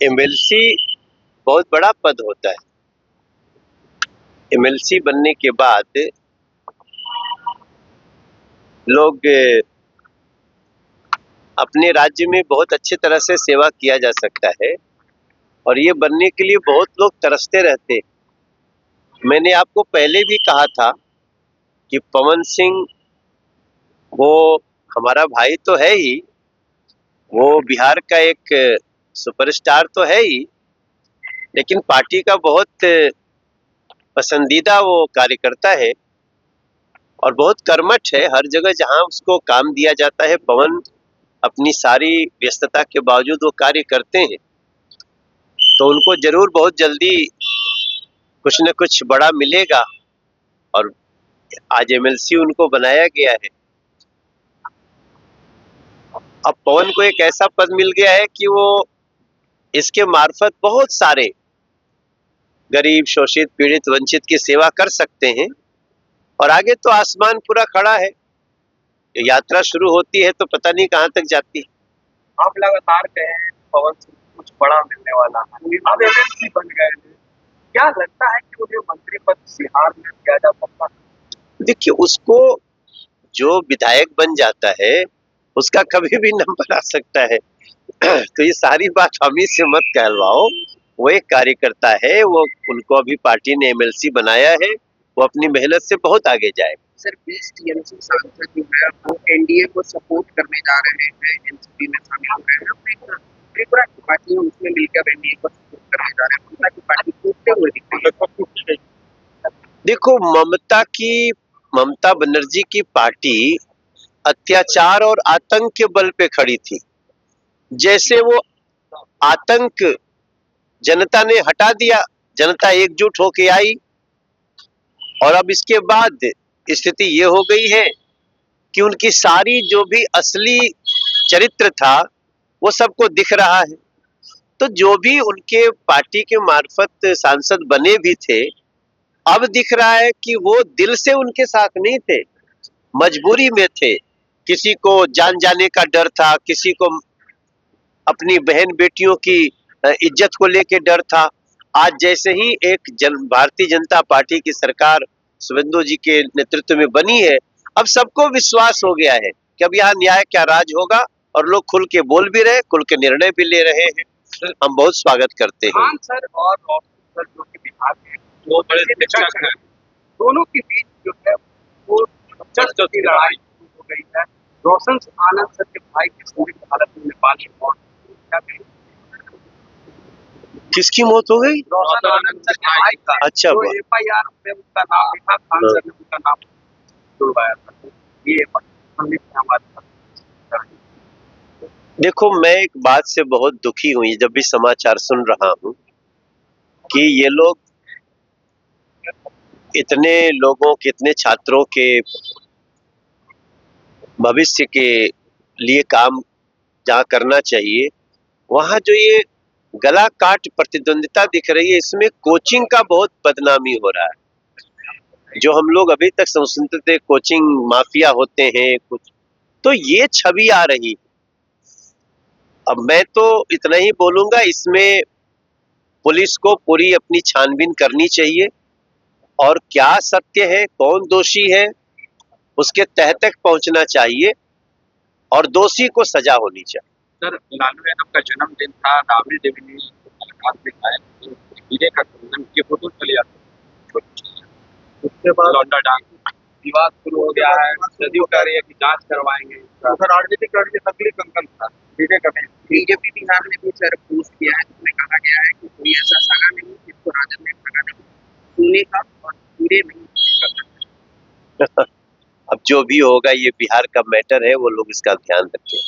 MLC बहुत बड़ा पद होता है। एमएलसी बनने के बाद लोग अपने राज्य में बहुत अच्छे तरह से सेवा किया जा सकता है और ये बनने के लिए बहुत लोग तरसते रहते हैं। मैंने आपको पहले भी कहा था कि पवन सिंह वो हमारा भाई तो है ही, वो बिहार का एक सुपरस्टार तो है ही, लेकिन पार्टी का बहुत पसंदीदा वो कार्यकर्ता है और बहुत कर्मठ है। हर जगह जहां उसको काम दिया जाता है, पवन अपनी सारी व्यस्तता के बावजूद वो कार्य करते हैं। तो उनको जरूर बहुत जल्दी कुछ न कुछ बड़ा मिलेगा और आज एमएलसी उनको बनाया गया है। अब पवन को एक ऐसा पद मिल गया है कि वो इसके मार्फत बहुत सारे गरीब, शोषित, पीड़ित, वंचित की सेवा कर सकते हैं और आगे तो आसमान पूरा खड़ा है। यात्रा शुरू होती है तो पता नहीं कहां तक जाती है। आप लगातार कहे पवन सिंह कुछ बड़ा मिलने वाला है, अब एमएलसी बन गए थे, क्या लगता है कि उन्हें मंत्री पद बिहार में दिया जा सकता है? देखिए, उसको जो विधायक बन जाता है उसका कभी भी नंबर आ सकता है। तो ये सारी बात हम ही से मत कहलवाओ। वो एक कार्यकर्ता है, वो उनको अभी पार्टी ने एमएलसी बनाया है, वो अपनी मेहनत से बहुत आगे जाए। सर 20 टीएमसी सांसद जो है वो एनडीए को सपोर्ट करने जा रहे हैं, एनसीपी में शामिल हो रहे हैं, त्रिपुरा की पार्टी उसमें मिलकर एनडीए को सपोर्ट करने जा रहे हैं, ममता की पार्टी टूटते हुए दिख रही है। देखो, ममता बनर्जी की पार्टी अत्याचार और आतंक के बल पे खड़ी थी। जैसे वो आतंक जनता ने हटा दिया, जनता एकजुट होके आई और अब इसके बाद स्थिति ये हो गई है कि उनकी सारी जो भी असली चरित्र था वो सबको दिख रहा है। तो जो भी उनके पार्टी के मार्फत सांसद बने भी थे, अब दिख रहा है कि वो दिल से उनके साथ नहीं थे, मजबूरी में थे। किसी को जान जाने का डर था, किसी को अपनी बहन बेटियों की इज्जत को लेके डर था। आज जैसे ही एक भारतीय जनता पार्टी की सरकार शुभेंदु जी के नेतृत्व में बनी है, अब सबको विश्वास हो गया है कि अब यहाँ न्याय क्या राज होगा और लोग खुल के बोल भी रहे, खुल के निर्णय भी ले रहे हैं। हम बहुत स्वागत करते हैं। सर और सर जो कि बिहार में वो बड़े शिक्षक हैं, दोनों के बीच जो है वो चर्चा की लड़ाई हो गई है। रोशन आनंद सर के भाई की संदिग्ध हालत में नेपाली मौत। किसकी मौत हो गई? रोशन आनंद सर के भाई का। अच्छा, तो एफआईआर में उसका नाम लिखा, खान सर ने उसका नाम जुड़वाया था। ये संदिग्ध हमारे देखो, मैं एक बात से बहुत दुखी हुई जब भी समाचार सुन रहा हूं कि ये लोग इतने लोगों के, इतने छात्रों के भविष्य के लिए काम जहाँ करना चाहिए, वहाँ जो ये गला काट प्रतिद्वंदिता दिख रही है, इसमें कोचिंग का बहुत बदनामी हो रहा है। जो हम लोग अभी तक सुनते थे कोचिंग माफिया होते हैं कुछ, तो ये छवि आ रही। अब मैं तो इतना ही बोलूंगा, इसमें पुलिस को पूरी अपनी छानबीन करनी चाहिए और क्या सत्य है, कौन दोषी है, उसके तह तक पहुंचना चाहिए और दोषी को सजा होनी चाहिए। सर, लालू यादव का जन्मदिन था, राबड़ी देवी ने मुलाकात में आए, हीरे का कंगन की फोटो चली जाती, उसके बाद लौंडा डांस विवाद शुरू हो गया है। जदयू कह रही है कि जांच करवाएंगे। राजनीतिक नकली कंगन था हीरे का। बीजेपी बिहार ने भी सर पोस्ट किया है, जिसमें कहा गया है कि कोई ऐसा सगा नहीं जिसको राजद ने ठगा नहीं, सोने का और हीरे नहीं। अब जो भी होगा, ये बिहार का मैटर है, वो लोग इसका ध्यान रखें।